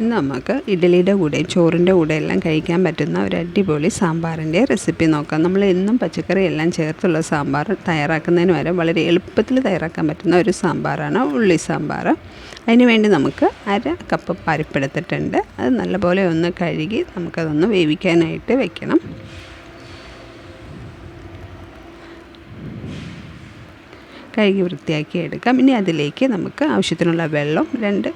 ഇന്ന് നമുക്ക് ഇഡ്ഡലിയുടെ കൂടെ ചോറിൻ്റെ കൂടെ എല്ലാം കഴിക്കാൻ പറ്റുന്ന ഒരു അടിപൊളി സാമ്പാറിൻ്റെ റെസിപ്പി നോക്കാം. നമ്മൾ എന്നും പച്ചക്കറി എല്ലാം ചേർത്തുള്ള സാമ്പാർ തയ്യാറാക്കുന്നതിന് പകരം വളരെ എളുപ്പത്തിൽ തയ്യാറാക്കാൻ പറ്റുന്ന ഒരു സാമ്പാറാണ് ഉള്ളി സാമ്പാർ. അതിന് വേണ്ടി നമുക്ക് 1/2 കപ്പ് പരിപ്പെടുത്തിട്ടുണ്ട്. അത് നല്ലപോലെ ഒന്ന് കഴുകി നമുക്കതൊന്ന് വേവിക്കാനായിട്ട് വെക്കണം. കഴുകി വൃത്തിയാക്കി എടുക്കാം. ഇനി അതിലേക്ക് നമുക്ക് ആവശ്യത്തിനുള്ള വെള്ളം, 2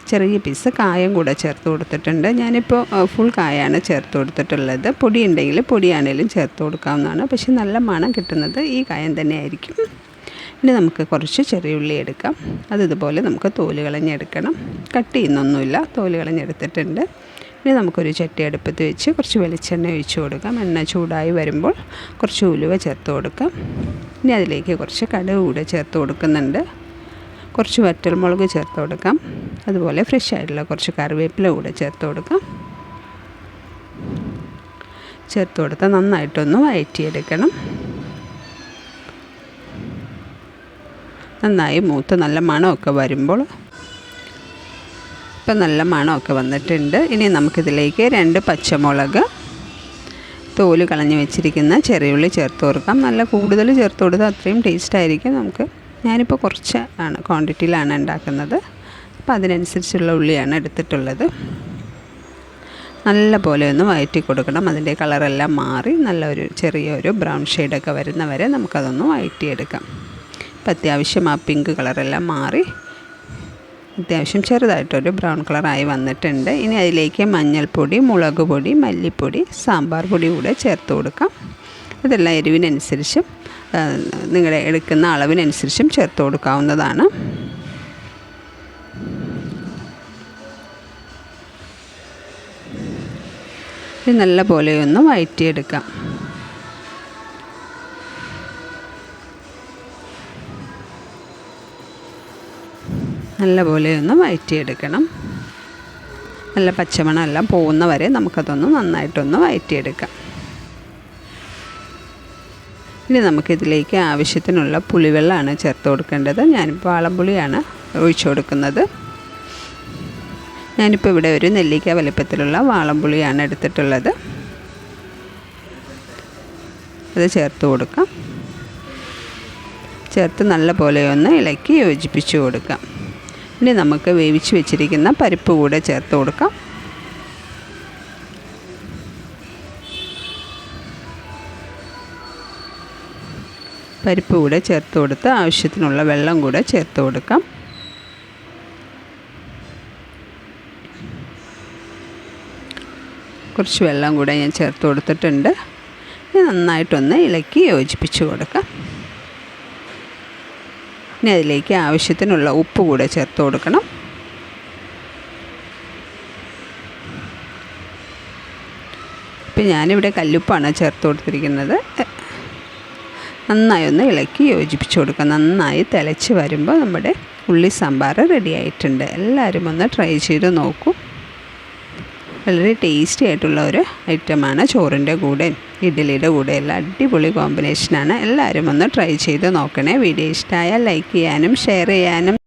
ചെറിയ പീസ് കായം കൂടെ ചേർത്ത് കൊടുത്തിട്ടുണ്ട്. ഞാനിപ്പോൾ ഫുൾ കായാണ് ചേർത്ത് കൊടുത്തിട്ടുള്ളത്. പൊടി ഉണ്ടെങ്കിൽ പൊടിയാണെങ്കിലും ചേർത്ത് കൊടുക്കാവുന്നതാണ്. പക്ഷേ നല്ല മണം കിട്ടുന്നത് ഈ കായം തന്നെയായിരിക്കും. ഇനി നമുക്ക് കുറച്ച് ചെറിയ ഉള്ളി എടുക്കാം. ഇതുപോലെ നമുക്ക് തോല് കളഞ്ഞെടുക്കണം. കട്ട് ചെയ്യുന്നൊന്നുമില്ല, തോല് കളഞ്ഞെടുത്തിട്ടുണ്ട്. ഇനി നമുക്കൊരു ചട്ടി അടുപ്പത്ത് വെച്ച് കുറച്ച് വെളിച്ചെണ്ണ ഒഴിച്ച് കൊടുക്കാം. എണ്ണ ചൂടായി വരുമ്പോൾ കുറച്ച് ഉലുവ ചേർത്ത് കൊടുക്കാം. ഇനി അതിലേക്ക് കുറച്ച് കടുക് കൂടെ ചേർത്ത് കൊടുക്കുന്നുണ്ട്. കുറച്ച് വറ്റൽമുളക് ചേർത്ത് കൊടുക്കാം. അതുപോലെ ഫ്രഷ് ആയിട്ടുള്ള കുറച്ച് കറിവേപ്പില കൂടെ ചേർത്ത് കൊടുക്കാം. ചേർത്ത് കൊടുത്താൽ നന്നായിട്ടൊന്ന് വഴറ്റിയെടുക്കണം. നന്നായി മൂത്ത് നല്ല മണമൊക്കെ വരുമ്പോൾ, ഇപ്പം നല്ല മണമൊക്കെ വന്നിട്ടുണ്ട്. ഇനി നമുക്കിതിലേക്ക് 2 പച്ചമുളക്, തോല് കളഞ്ഞ് വെച്ചിരിക്കുന്ന ചെറിയുള്ളി ചേർത്ത് കൊടുക്കാം. നല്ല കൂടുതൽ ചേർത്ത് കൊടുത്താൽ അത്രയും ടേസ്റ്റായിരിക്കും. ഞാനിപ്പോൾ കുറച്ച് ക്വാണ്ടിറ്റിയിലാണ് ഉണ്ടാക്കുന്നത്. അപ്പോൾ അതിനനുസരിച്ചുള്ള ഉള്ളിയാണ് എടുത്തിട്ടുള്ളത്. നല്ല പോലെ ഒന്ന് വഴറ്റി കൊടുക്കണം. അതിൻ്റെ കളറെല്ലാം മാറി ചെറിയൊരു ബ്രൗൺ ഷെയ്ഡൊക്കെ വരുന്നവരെ നമുക്കതൊന്ന് വഴറ്റിയെടുക്കാം. ഇപ്പം അത്യാവശ്യം ആ പിങ്ക് കളറെല്ലാം മാറി അത്യാവശ്യം ചെറുതായിട്ടൊരു ബ്രൗൺ കളറായി വന്നിട്ടുണ്ട്. ഇനി അതിലേക്ക് മഞ്ഞൾപ്പൊടി, മുളക് പൊടി, മല്ലിപ്പൊടി, സാമ്പാർ പൊടി കൂടെ ചേർത്ത് കൊടുക്കാം. ഇതെല്ലാം എരിവിനനുസരിച്ചും നിങ്ങളുടെ എടുക്കുന്ന അളവിനനുസരിച്ചും ചേർത്ത് കൊടുക്കാവുന്നതാണ്. ഇത് നല്ല പോലെ ഒന്ന് വഴറ്റിയെടുക്കാം. നല്ല പോലെ ഒന്ന് വഴറ്റിയെടുക്കണം. നല്ല പച്ചമണം എല്ലാം പോകുന്ന വരെ നമുക്കതൊന്ന് നന്നായിട്ടൊന്ന് വഴറ്റിയെടുക്കാം. ഇനി നമുക്കിതിലേക്ക് ആവശ്യത്തിനുള്ള പുളിവെള്ളമാണ് ചേർത്ത് കൊടുക്കേണ്ടത്. ഞാനിപ്പോൾ വാളംപുളിയാണ് ഒഴിച്ചു കൊടുക്കുന്നത്. ഞാനിപ്പോൾ ഇവിടെ ഒരു നെല്ലിക്ക വലിപ്പത്തിലുള്ള വാളംപുളിയാണ് എടുത്തിട്ടുള്ളത്. അത് ചേർത്ത് കൊടുക്കാം. ചേർത്ത് നല്ല പോലെ ഒന്ന് ഇളക്കി യോജിപ്പിച്ച് കൊടുക്കാം. ഇനി നമുക്ക് വേവിച്ച് വെച്ചിരിക്കുന്ന പരിപ്പ് കൂടെ ചേർത്ത് കൊടുക്കാം. പരിപ്പ് കൂടെ ചേർത്ത് കൊടുത്ത് ആവശ്യത്തിനുള്ള വെള്ളം കൂടെ ചേർത്ത് കൊടുക്കാം. കുറച്ച് വെള്ളം കൂടെ ഞാൻ ചേർത്ത് കൊടുത്തിട്ടുണ്ട്. ഇത് നന്നായിട്ടൊന്ന് ഇളക്കി യോജിപ്പിച്ച് കൊടുക്കാം. ഇനി അതിലേക്ക് ആവശ്യത്തിനുള്ള ഉപ്പ് കൂടെ ചേർത്ത് കൊടുക്കണം. ഇപ്പം ഞാനിവിടെ കല്ലുപ്പാണ് ചേർത്ത് കൊടുത്തിരിക്കുന്നത്. നന്നായി ഒന്ന് ഇളക്കി യോജിപ്പിച്ച് കൊടുക്കുക. നന്നായി തിളച്ച് വരുമ്പോൾ നമ്മുടെ ഉള്ളി സാമ്പാർ റെഡി ആയിട്ടുണ്ട്. എല്ലാവരും ഒന്ന് ട്രൈ ചെയ്ത് നോക്കൂ. വളരെ ടേസ്റ്റി ആയിട്ടുള്ള ഒരു ഐറ്റമാണ്. ചോറിൻ്റെ കൂടെ ഇഡ്ഡലിയുടെ കൂടെ എല്ലാം അടിപൊളി കോമ്പിനേഷനാണ്. എല്ലാവരും ഒന്ന് ട്രൈ ചെയ്ത് നോക്കണേ. വീഡിയോ ഇഷ്ടമായാൽ ലൈക്ക് ചെയ്യാനും ഷെയർ ചെയ്യാനും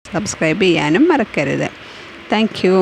സബ്സ്ക്രൈബ് ചെയ്യാനും മറക്കരുത്. Thank you.